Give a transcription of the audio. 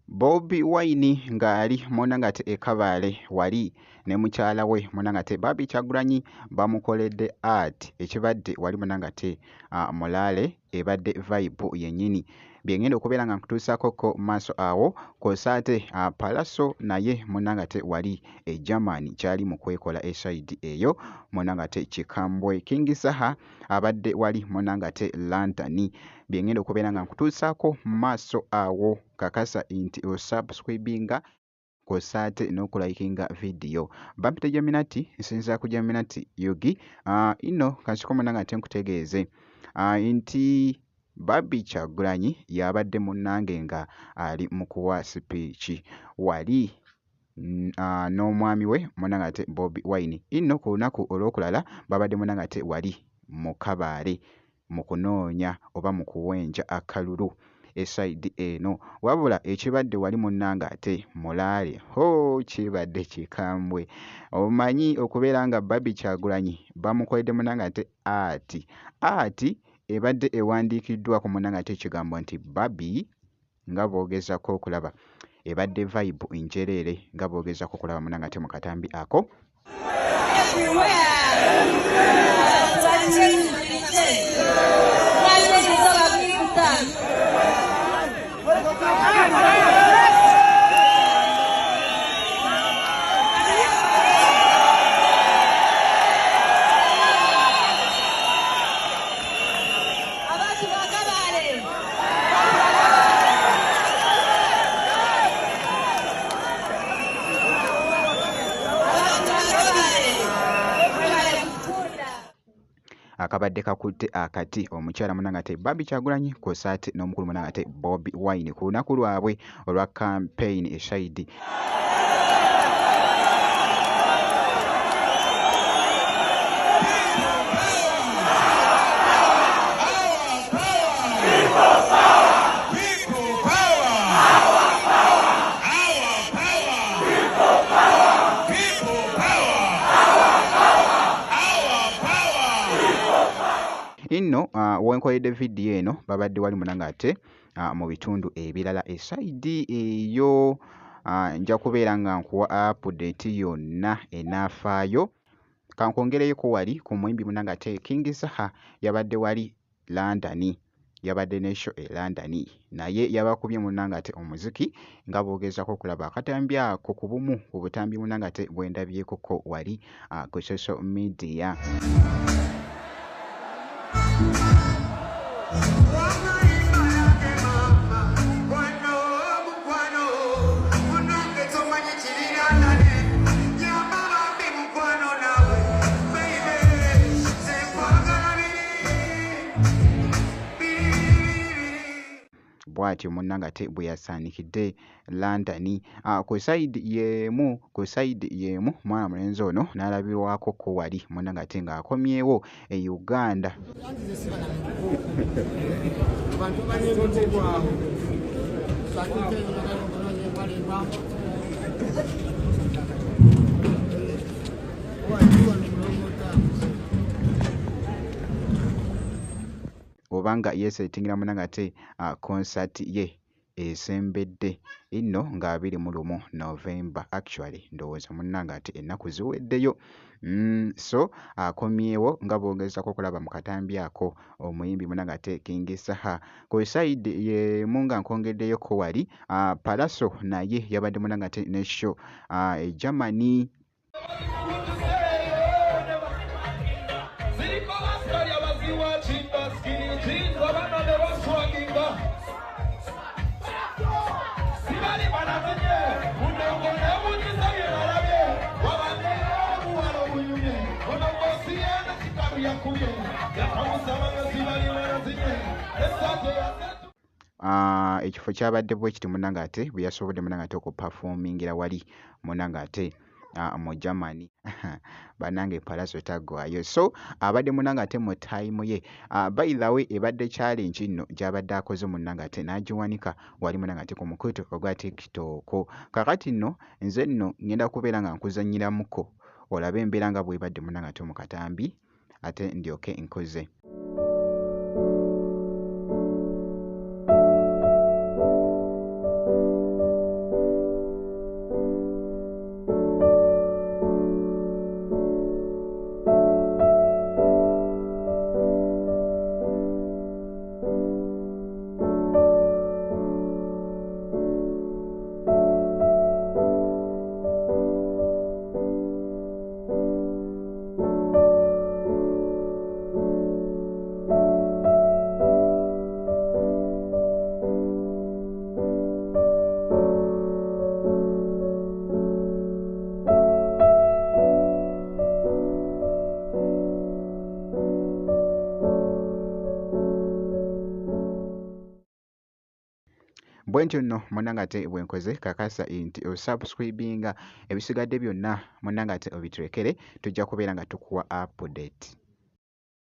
Bobi Wine ng'ali Monangate e Kabale wali ne mukyala we Monangate Barbie Kyagulanyi bamukoledde art ekibadde wali Monangate Mulaale ebadde vibe yennyini byengenda okubeera nga nkutuusaako ko maaso awo kw'ossa ate Palaso naye Monangate wali e Germany kyali mu kwekola eside eyo Monangate Kikambwe King Saha abadde wali Monangate Lantani byengenda okubeera nga nkutuusaako maaso awo kakasa nti osubscribinga kw'ossa ate n'okulayikinga vidiyo bampita Geminati nsinza ku Geminati Yogi ino kansiko Monangate nkutegeeze nti Barbie Kyagulanyi yabadde munnange nga ali mu kuwa sipiiki wali n'omwami we Monangate Bobi Wine ino ku lunaku olw'okulala babadde Monangate wali mu Kabaale mu kunoonya oba mu kuwenja akalulu eside eno wabula ekibadde wali munnanga ate Mulaale kibadde kikambwe omanyi okubeera nga Barbie Kyagulanyi bamukoledde munnanga ate ati ebadde ewandiikiddwa ku munnanga ate ekigambo nti Barbie nga boogezako okulaba ebadde vibe njereere nga boogezako okulaba munnanga ate mu katambi ako akabadde kakutte akati omukyala Monangate Barbie Kyagulanyi kw'ossa ate n'omukulu Monangate Bobi Wine ku lunaku lwabwe olwa campaign eside ino wenkoledde vidiyo eno babadde wali Monangate mu bitundu ebirala eside eyo nja kubeera nga nkuwa update yonna enaafaayo kankwongereyoko wali ku muyimbi Monangate King Saha yabadde wali London yabadde ne show e London naye yabakubye Monangate omuziki nga boogezako okulaba akatambi ako ku bumu ku butambi Monangate bwendabyekoko wali ku social media bwatyo Monangate bwe yasaanikidde London ku side y'emu mwana mulenzi ono n'alabirwako ko wali Monangate ng'akomyewo e Uganda obanga yeesettingira Monangate concert ye esembedde ino nga 21 November actually ndowooza Monangate ennaku ziweddeyo so akomyewo nga boogezako okulaba mu katambi ako omuyimbi Monangate King Saha ku side yemu nga nkwongeddeyoko wali Palaso naye yabadde Monangate ne show e Germany ekifo kyabadde bwe kiti Monangate bwe yasobodde Monangate okuperformingira wali Monangate mu Germany banange Palaso taggwayo so abadde Monangate mu time ye by the way ebadde challenge nno gyabadde akoze Monangate n'agiwanika wali Monangate ku mukutu ogwa TikTok kakati nno nze nno ngenda kubeera nga nkuzannyiramuko olabe embeera nga bwebadde Monangate mu katambi ate ndyoke nkoze bwe ntyo nno munnange ate bwe nkoze kakasa nti osubscribinga ebisigadde byonna munnange ate obiturekere tujja kubeera nga tukuwa update.